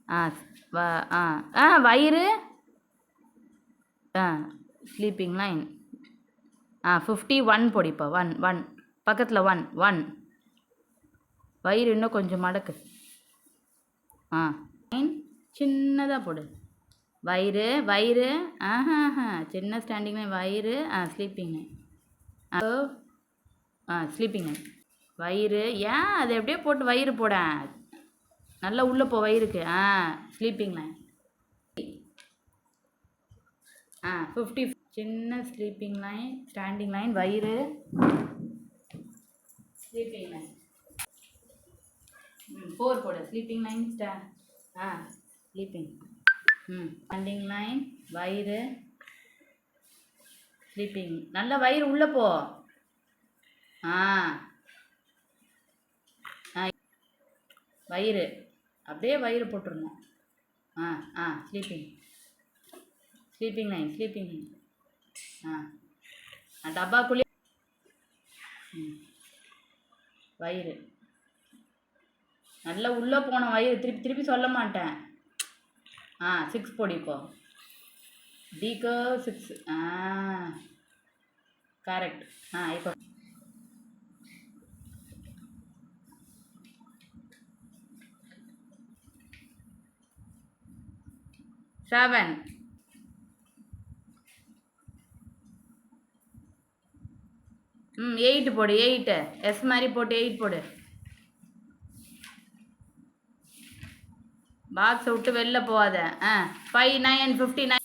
ஆ வ ஆ ஆ வயிறு ஆ sleeping line 51 போடிப்பா 1 பக்கத்தில் 1 வயிறு இன்னும் கொஞ்சம் மடக்கு லைன் சின்னதாக போடு வயிறு சின்ன ஸ்டாண்டிங் லைன் வயிறு ஸ்லீப்பிங் லைன் ஸ்லீப்பிங் லைன் வயிறு ஏன் அதை எப்படியே போட்டு வயிறு போட நல்லா உள்ளே போ வயிறுக்கு ஸ்லீப்பிங் லைன் 50 சின்ன ஸ்லீப்பிங் லைன் ஸ்டாண்டிங் லைன் வயிறு ஸ்லீப்பிங் லைன் 4 போடு sleeping line sleeping standing line வயிறு ஸ்லீப்பிங் நல்லா வயிறு உள்ளே போ வயிறு அப்படியே வயிறு போட்டுருணும் ஸ்லீப்பிங் லைன் டப்பாக்குள்ளே வயிறு நல்லா உள்ளே போன வயிறு திருப்பி திருப்பி சொல்ல மாட்டேன் 6 போடிப்போ டீக்கு 6 கரெக்ட் இப்போ 7 8 போடு 8 எஸ் மாதிரி போட்டு 8 போடு பாக்ஸை விட்டு வெளில போகாத 5 9 59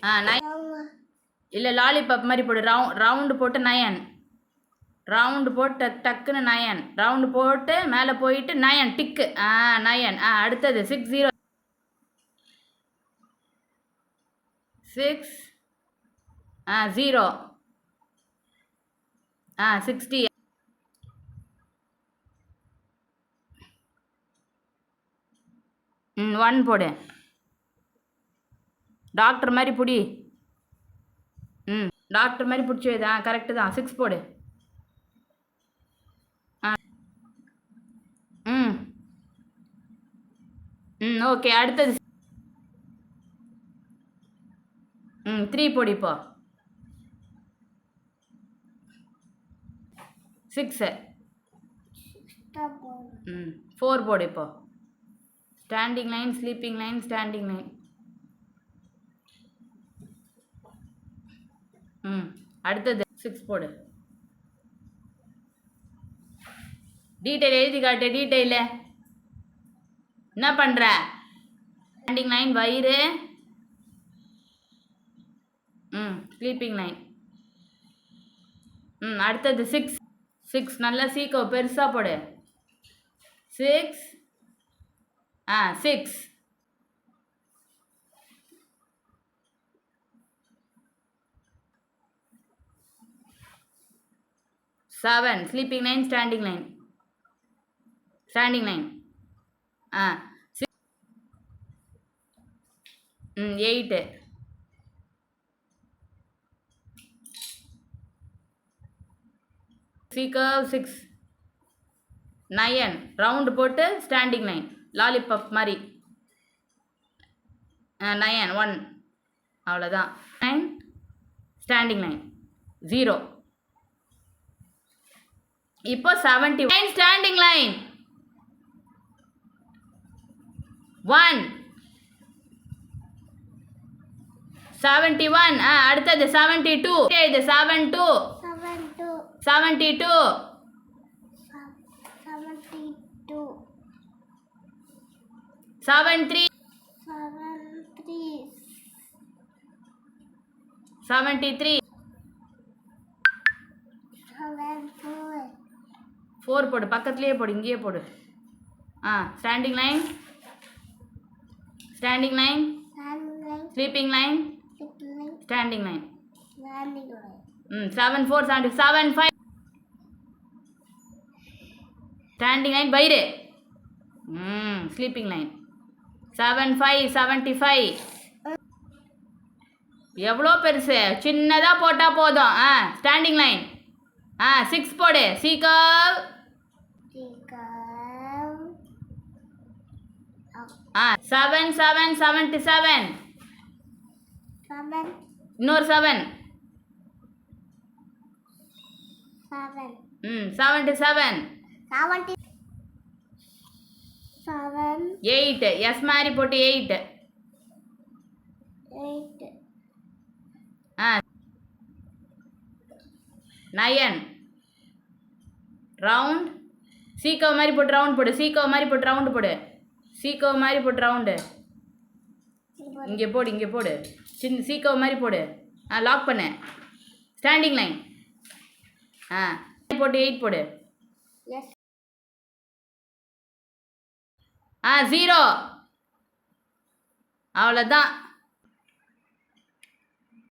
9 இல்லை லாலிபாப் மாதிரி போடு ரவுண்டு போட்டு 9 ரவுண்டு போட்டு டக்குன்னு 9 ரவுண்டு போட்டு மேலே போயிட்டு 9 டிக்கு 9 அடுத்தது 6 0 60 1 போடு டாக்டர் மாதிரி பிடி டாக்டர் மாதிரி பிடிச்சி வைதா கரெக்டு தான் 6 போடு ஓகே அடுத்தது 3 போடு இப்போ 6 4 போடு இப்போ standing line sleeping line standing line அடுத்தது 6 போடு டீட்டெயில் எழுதி காட்டு டீட்டெயிலு என்ன பண்ணுற ஸ்டாண்டிங் லைன் வயிறு ஸ்லீப்பிங் லைன் அடுத்தது 6 நல்லா சீக்கோ பெருசாக போடு 6 6 7 sleeping line standing line 8 seeker 6 9 round போட்டு ஸ்டாண்டிங் லைன் லாலிபாப் மாதிரி 9 1 அவ்வளோதான் 9 ஸ்டாண்டிங் லைன் 0 இப்போ 79 ஸ்டாண்டிங் லைன் 1 71 அடுத்தது 72 இது 72 72 73 73 4 போடு பக்கத்துலேயே போடு இங்கேயே போடு standing line sleeping line standing line 7 4 7 5 standing line வயிறு ஸ்லீப்பிங் லைன் 7 5 75 எவ்வளோ பெருசு சின்னதாக போட்டால் போதும் ஸ்டாண்டிங் லைன் 6 போடு சீக்கவ். ஆ 7 7 77. இன்னொரு 7. 77. 8 எஸ் மாதிரி போட்டு 8. 9 ரவுண்ட் சீக்கவ் மாதிரி போட்டு ரவுண்ட் போடு சீக்கவ் மாதிரி போட்டு ரவுண்டு போடு சீக்கவ் மாதிரி போட்டு ரவுண்டு இங்கே போடு சின்ன சீக்கவ் மாதிரி போடு லாக் பண்ணு ஸ்டாண்டிங் லைன் போட்டு 8 போடு 0 அவ்வளோதான்.